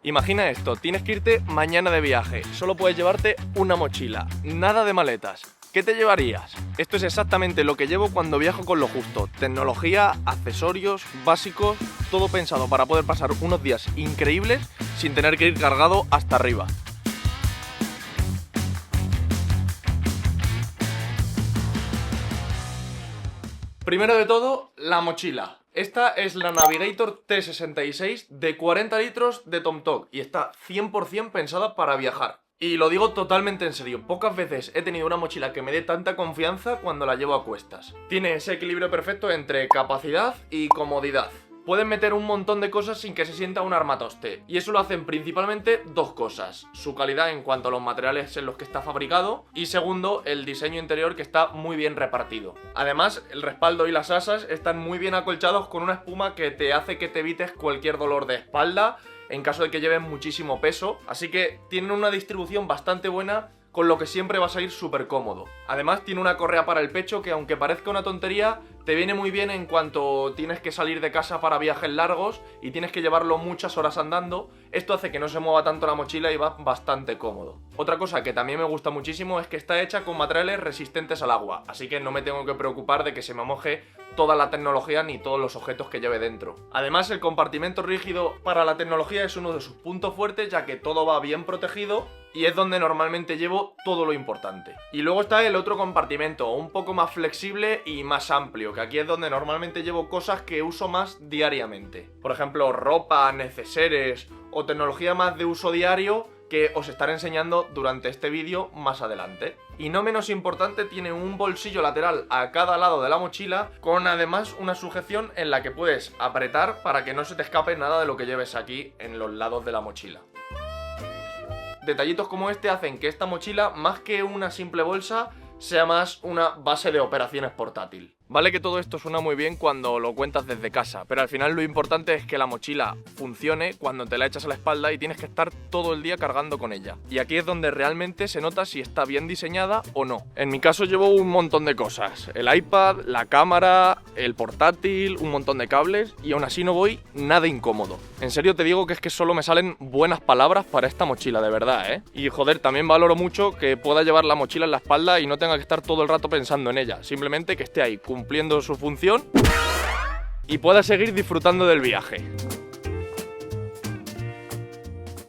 Imagina esto, tienes que irte mañana de viaje, solo puedes llevarte una mochila, nada de maletas. ¿Qué te llevarías? Esto es exactamente lo que llevo cuando viajo con lo justo. Tecnología, accesorios, básicos, todo pensado para poder pasar unos días increíbles sin tener que ir cargado hasta arriba. Primero de todo, la mochila. Esta es la Navigator T66 de 40 litros de TomTom y está 100% pensada para viajar. Y lo digo totalmente en serio, pocas veces he tenido una mochila que me dé tanta confianza cuando la llevo a cuestas. Tiene ese equilibrio perfecto entre capacidad y comodidad. Pueden meter un montón de cosas sin que se sienta un armatoste. Y eso lo hacen principalmente dos cosas. Su calidad en cuanto a los materiales en los que está fabricado. Y segundo, el diseño interior que está muy bien repartido. Además, el respaldo y las asas están muy bien acolchados con una espuma que te hace que te evites cualquier dolor de espalda en caso de que lleven muchísimo peso. Así que tienen una distribución bastante buena, con lo que siempre vas a ir súper cómodo. Además tiene una correa para el pecho que, aunque parezca una tontería, te viene muy bien en cuanto tienes que salir de casa para viajes largos y tienes que llevarlo muchas horas andando. Esto hace que no se mueva tanto la mochila y va bastante cómodo. Otra cosa que también me gusta muchísimo es que está hecha con materiales resistentes al agua, así que no me tengo que preocupar de que se me moje toda la tecnología ni todos los objetos que lleve dentro. Además, el compartimento rígido para la tecnología es uno de sus puntos fuertes, ya que todo va bien protegido y es donde normalmente llevo todo lo importante. Y luego está el otro compartimento, un poco más flexible y más amplio, que aquí es donde normalmente llevo cosas que uso más diariamente. Por ejemplo, ropa, neceseres o tecnología más de uso diario que os estaré enseñando durante este vídeo más adelante. Y no menos importante, tiene un bolsillo lateral a cada lado de la mochila, con además una sujeción en la que puedes apretar para que no se te escape nada de lo que lleves aquí en los lados de la mochila. Detallitos como este hacen que esta mochila, más que una simple bolsa, sea más una base de operaciones portátil. Vale que todo esto suena muy bien cuando lo cuentas desde casa, pero al final lo importante es que la mochila funcione cuando te la echas a la espalda y tienes que estar todo el día cargando con ella. Y aquí es donde realmente se nota si está bien diseñada o no. En mi caso llevo un montón de cosas: el iPad, la cámara, el portátil, un montón de cables, y aún así no voy nada incómodo. En serio te digo que es que solo me salen buenas palabras para esta mochila, de verdad, ¿eh? Y joder, también valoro mucho que pueda llevar la mochila en la espalda y no tenga que estar todo el rato pensando en ella, simplemente que esté ahí cumpliendo su función y pueda seguir disfrutando del viaje.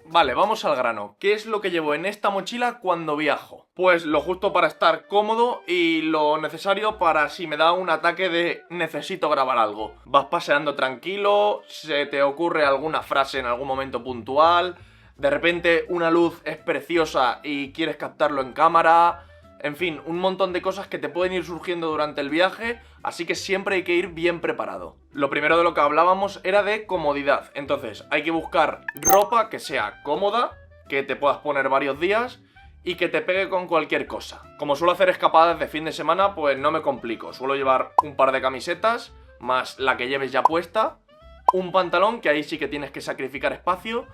Vale, vamos al grano. ¿Qué es lo que llevo en esta mochila cuando viajo? Pues lo justo para estar cómodo y lo necesario para si me da un ataque de necesito grabar algo. Vas paseando tranquilo, se te ocurre alguna frase en algún momento puntual, de repente una luz es preciosa y quieres captarlo en cámara. En fin, un montón de cosas que te pueden ir surgiendo durante el viaje, así que siempre hay que ir bien preparado. Lo primero de lo que hablábamos era de comodidad, entonces hay que buscar ropa que sea cómoda, que te puedas poner varios días y que te pegue con cualquier cosa. Como suelo hacer escapadas de fin de semana, pues no me complico, suelo llevar un par de camisetas, más la que lleves ya puesta, un pantalón, que ahí sí que tienes que sacrificar espacio,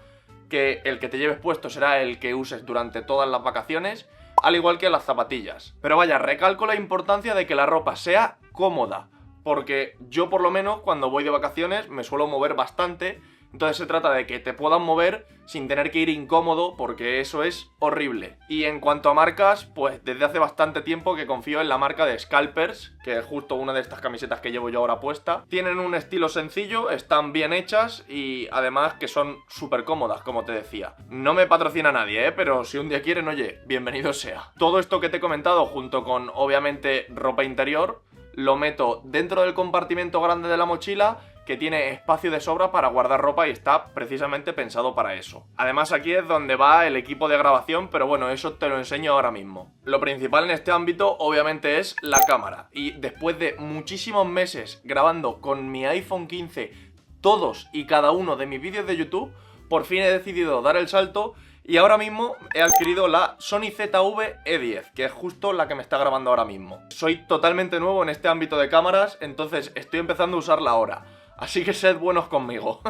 que el que te lleves puesto será el que uses durante todas las vacaciones, al igual que las zapatillas. Pero vaya, recalco la importancia de que la ropa sea cómoda, porque yo por lo menos cuando voy de vacaciones me suelo mover bastante, entonces se trata de que te puedas mover sin tener que ir incómodo, porque eso es horrible. Y en cuanto a marcas, pues desde hace bastante tiempo que confío en la marca de Scalpers, que es justo una de estas camisetas que llevo yo ahora puesta. Tienen un estilo sencillo, están bien hechas y además que son súper cómodas, como te decía. No me patrocina nadie, pero si un día quieren, oye, bienvenido sea. Todo esto que te he comentado, junto con obviamente ropa interior, lo meto dentro del compartimento grande de la mochila, que tiene espacio de sobra para guardar ropa y está precisamente pensado para eso. Además, aquí es donde va el equipo de grabación, pero bueno, eso te lo enseño ahora mismo. Lo principal en este ámbito obviamente es la cámara, y después de muchísimos meses grabando con mi iPhone 15 todos y cada uno de mis vídeos de YouTube, por fin he decidido dar el salto y ahora mismo he adquirido la Sony ZV-E10, que es justo la que me está grabando ahora mismo. Soy totalmente nuevo en este ámbito de cámaras, entonces estoy empezando a usarla ahora. Así que sed buenos conmigo.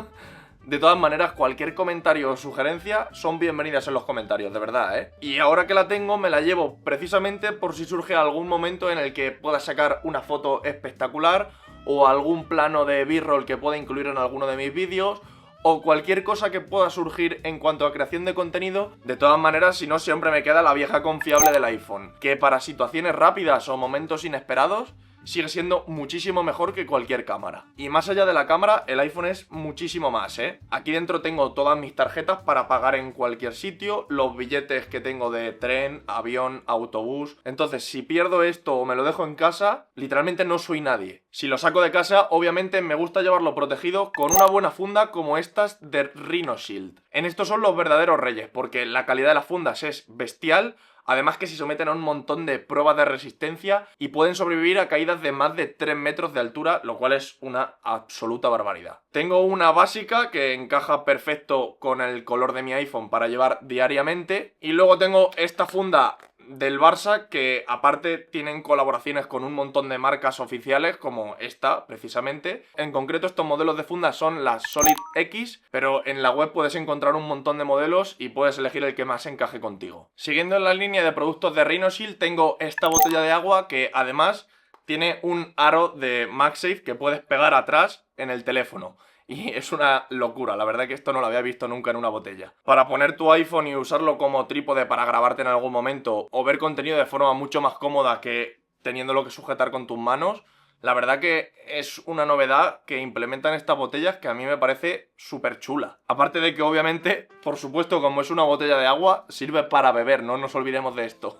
De todas maneras, cualquier comentario o sugerencia son bienvenidas en los comentarios, de verdad, ¿eh? Y ahora que la tengo, me la llevo precisamente por si surge algún momento en el que pueda sacar una foto espectacular o algún plano de B-roll que pueda incluir en alguno de mis vídeos, o cualquier cosa que pueda surgir en cuanto a creación de contenido. De todas maneras, si no, siempre me queda la vieja confiable del iPhone, que para situaciones rápidas o momentos inesperados sigue siendo muchísimo mejor que cualquier cámara. Y más allá de la cámara, el iPhone es muchísimo más, ¿eh? Aquí dentro tengo todas mis tarjetas para pagar en cualquier sitio, los billetes que tengo de tren, avión, autobús. Entonces, si pierdo esto o me lo dejo en casa, literalmente no soy nadie. Si lo saco de casa, obviamente me gusta llevarlo protegido con una buena funda como estas de Rhino Shield. En estos son los verdaderos reyes, porque la calidad de las fundas es bestial. Además que se someten a un montón de pruebas de resistencia y pueden sobrevivir a caídas de más de 3 metros de altura, lo cual es una absoluta barbaridad. Tengo una básica que encaja perfecto con el color de mi iPhone para llevar diariamente. Y luego tengo esta funda del Barça que aparte tienen colaboraciones con un montón de marcas oficiales como esta precisamente. En concreto estos modelos de fundas son las Solid X, pero en la web puedes encontrar un montón de modelos y puedes elegir el que más encaje contigo. Siguiendo en la línea de productos de Rhino Shield, tengo esta botella de agua que además tiene un aro de MagSafe que puedes pegar atrás en el teléfono. Y es una locura, la verdad que esto no lo había visto nunca en una botella. Para poner tu iPhone y usarlo como trípode para grabarte en algún momento o ver contenido de forma mucho más cómoda que teniéndolo que sujetar con tus manos, la verdad que es una novedad que implementan estas botellas que a mí me parece súper chula. Aparte de que obviamente, por supuesto, como es una botella de agua, sirve para beber, no nos olvidemos de esto.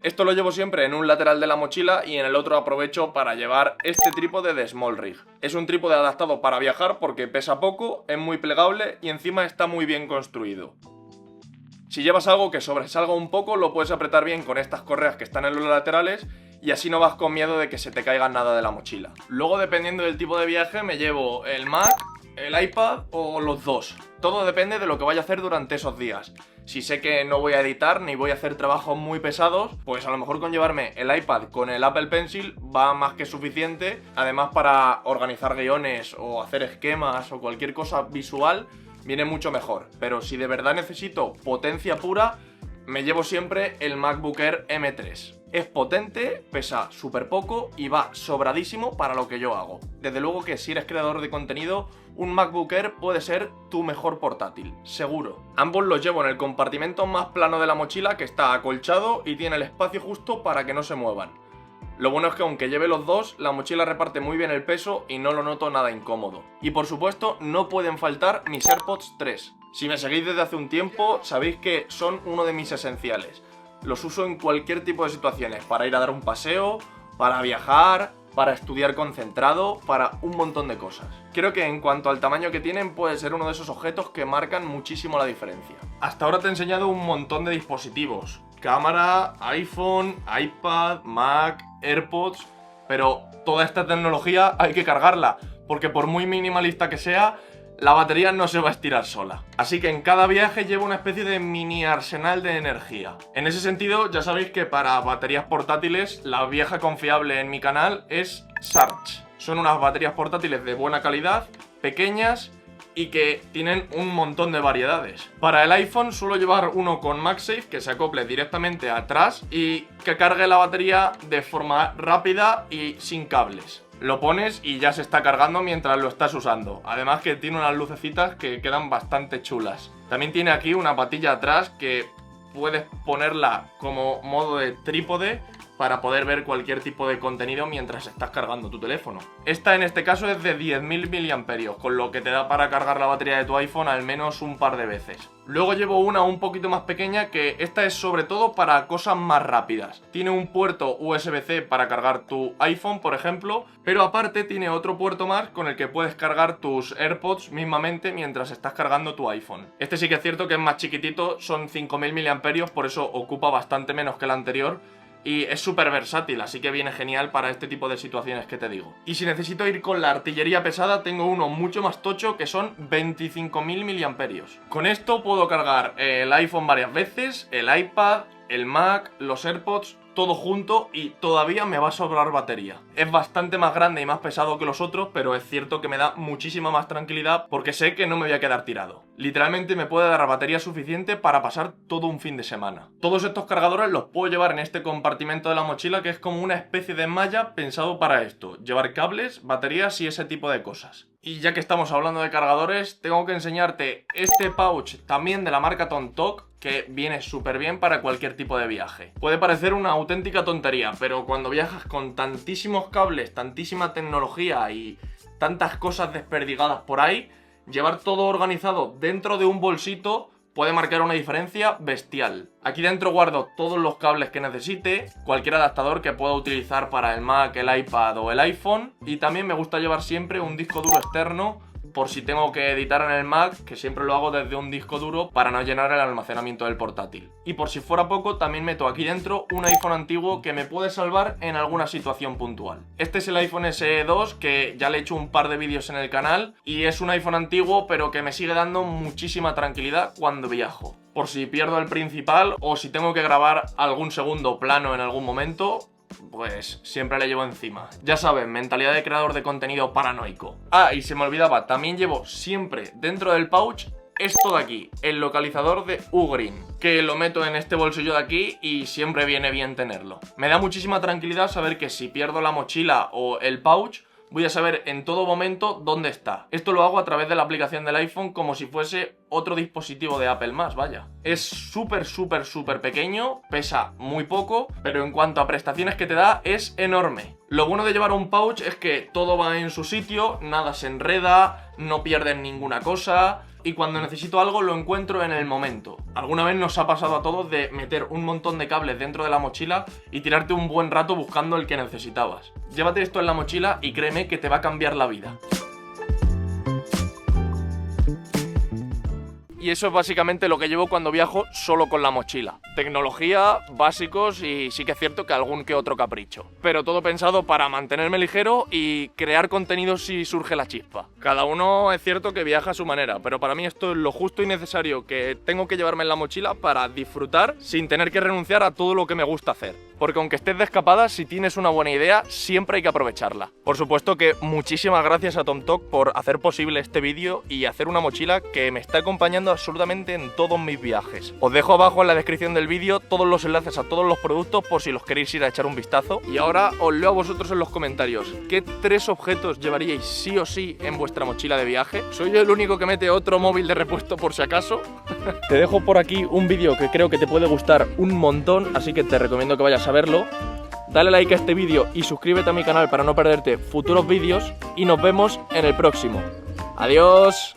Esto lo llevo siempre en un lateral de la mochila y en el otro aprovecho para llevar este trípode de Small Rig. Es un trípode adaptado para viajar porque pesa poco, es muy plegable y encima está muy bien construido. Si llevas algo que sobresalga un poco, lo puedes apretar bien con estas correas que están en los laterales y así no vas con miedo de que se te caiga nada de la mochila. Luego, dependiendo del tipo de viaje, me llevo el Mac, el iPad o los dos. Todo depende de lo que vaya a hacer durante esos días. Si sé que no voy a editar ni voy a hacer trabajos muy pesados, pues a lo mejor con llevarme el iPad con el Apple Pencil va más que suficiente. Además, para organizar guiones o hacer esquemas o cualquier cosa visual viene mucho mejor. Pero si de verdad necesito potencia pura, me llevo siempre el MacBook Air M3. Es potente, pesa súper poco y va sobradísimo para lo que yo hago. Desde luego que si eres creador de contenido, un MacBook Air puede ser tu mejor portátil, seguro. Ambos los llevo en el compartimento más plano de la mochila, que está acolchado y tiene el espacio justo para que no se muevan. Lo bueno es que aunque lleve los dos, la mochila reparte muy bien el peso y no lo noto nada incómodo. Y por supuesto, no pueden faltar mis AirPods 3. Si me seguís desde hace un tiempo, sabéis que son uno de mis esenciales. Los uso en cualquier tipo de situaciones, para ir a dar un paseo, para viajar, para estudiar concentrado, para un montón de cosas. Creo que en cuanto al tamaño que tienen, puede ser uno de esos objetos que marcan muchísimo la diferencia. Hasta ahora te he enseñado un montón de dispositivos. Cámara, iPhone, iPad, Mac, AirPods, pero toda esta tecnología hay que cargarla, porque por muy minimalista que sea, la batería no se va a estirar sola. Así que en cada viaje llevo una especie de mini arsenal de energía. En ese sentido, ya sabéis que para baterías portátiles, la vieja confiable en mi canal es Sarge. Son unas baterías portátiles de buena calidad, pequeñas y que tienen un montón de variedades. Para el iPhone suelo llevar uno con MagSafe que se acople directamente atrás y que cargue la batería de forma rápida y sin cables. Lo pones y ya se está cargando mientras lo estás usando. Además que tiene unas lucecitas que quedan bastante chulas. También tiene aquí una patilla atrás que puedes ponerla como modo de trípode para poder ver cualquier tipo de contenido mientras estás cargando tu teléfono. Esta en este caso es de 10.000 mAh, con lo que te da para cargar la batería de tu iPhone al menos un par de veces. Luego llevo una un poquito más pequeña, que esta es sobre todo para cosas más rápidas. Tiene un puerto USB-C para cargar tu iPhone, por ejemplo, pero aparte tiene otro puerto más con el que puedes cargar tus AirPods mismamente mientras estás cargando tu iPhone. Este sí que es cierto que es más chiquitito, son 5.000 mAh, por eso ocupa bastante menos que el anterior. Y es súper versátil, así que viene genial para este tipo de situaciones que te digo. Y si necesito ir con la artillería pesada, tengo uno mucho más tocho que son 25.000 mAh. Con esto puedo cargar el iPhone varias veces, el iPad, el Mac, los AirPods, todo junto y todavía me va a sobrar batería. Es bastante más grande y más pesado que los otros, pero es cierto que me da muchísima más tranquilidad porque sé que no me voy a quedar tirado. Literalmente me puede dar batería suficiente para pasar todo un fin de semana. Todos estos cargadores los puedo llevar en este compartimento de la mochila, que es como una especie de malla pensado para esto: llevar cables, baterías y ese tipo de cosas. Y ya que estamos hablando de cargadores, tengo que enseñarte este pouch también de la marca Tomtoc, que viene súper bien para cualquier tipo de viaje. Puede parecer una auténtica tontería, pero cuando viajas con tantísimos cables, tantísima tecnología y tantas cosas desperdigadas por ahí, llevar todo organizado dentro de un bolsito puede marcar una diferencia bestial. Aquí dentro guardo todos los cables que necesite, cualquier adaptador que pueda utilizar para el Mac, el iPad o el iPhone, y también me gusta llevar siempre un disco duro externo por si tengo que editar en el Mac, que siempre lo hago desde un disco duro para no llenar el almacenamiento del portátil. Y por si fuera poco, también meto aquí dentro un iPhone antiguo que me puede salvar en alguna situación puntual. Este es el iPhone SE 2, que ya le he hecho un par de vídeos en el canal, y es un iPhone antiguo pero que me sigue dando muchísima tranquilidad cuando viajo. Por si pierdo el principal o si tengo que grabar algún segundo plano en algún momento, pues siempre le llevo encima. Ya saben, mentalidad de creador de contenido paranoico. Ah, y se me olvidaba, también llevo siempre dentro del pouch esto de aquí, el localizador de Ugreen, que lo meto en este bolsillo de aquí y siempre viene bien tenerlo. Me da muchísima tranquilidad saber que si pierdo la mochila o el pouch, voy a saber en todo momento dónde está. Esto lo hago a través de la aplicación del iPhone como si fuese otro dispositivo de Apple más, vaya. Es súper pequeño, pesa muy poco, pero en cuanto a prestaciones que te da, es enorme. Lo bueno de llevar un pouch es que todo va en su sitio, nada se enreda, no pierdes ninguna cosa, y cuando necesito algo lo encuentro en el momento. Alguna vez nos ha pasado a todos de meter un montón de cables dentro de la mochila y tirarte un buen rato buscando el que necesitabas. Llévate esto en la mochila y créeme que te va a cambiar la vida. Y eso es básicamente lo que llevo cuando viajo solo con la mochila. Tecnología, básicos y sí que es cierto que algún que otro capricho. Pero todo pensado para mantenerme ligero y crear contenido si surge la chispa. Cada uno es cierto que viaja a su manera, pero para mí esto es lo justo y necesario que tengo que llevarme en la mochila para disfrutar sin tener que renunciar a todo lo que me gusta hacer. Porque aunque estés de escapada, si tienes una buena idea, siempre hay que aprovecharla. Por supuesto que muchísimas gracias a Tomtoc por hacer posible este vídeo y hacer una mochila que me está acompañando absolutamente en todos mis viajes. Os dejo abajo en la descripción del vídeo todos los enlaces a todos los productos por si los queréis ir a echar un vistazo. Y ahora os leo a vosotros en los comentarios ¿qué 3 objetos llevaríais sí o sí en vuestra mochila de viaje? ¿Soy yo el único que mete otro móvil de repuesto por si acaso? Te dejo por aquí un vídeo que creo que te puede gustar un montón, así que te recomiendo que vayas a verlo. Dale like a este vídeo y suscríbete a mi canal para no perderte futuros vídeos y nos vemos en el próximo. ¡Adiós!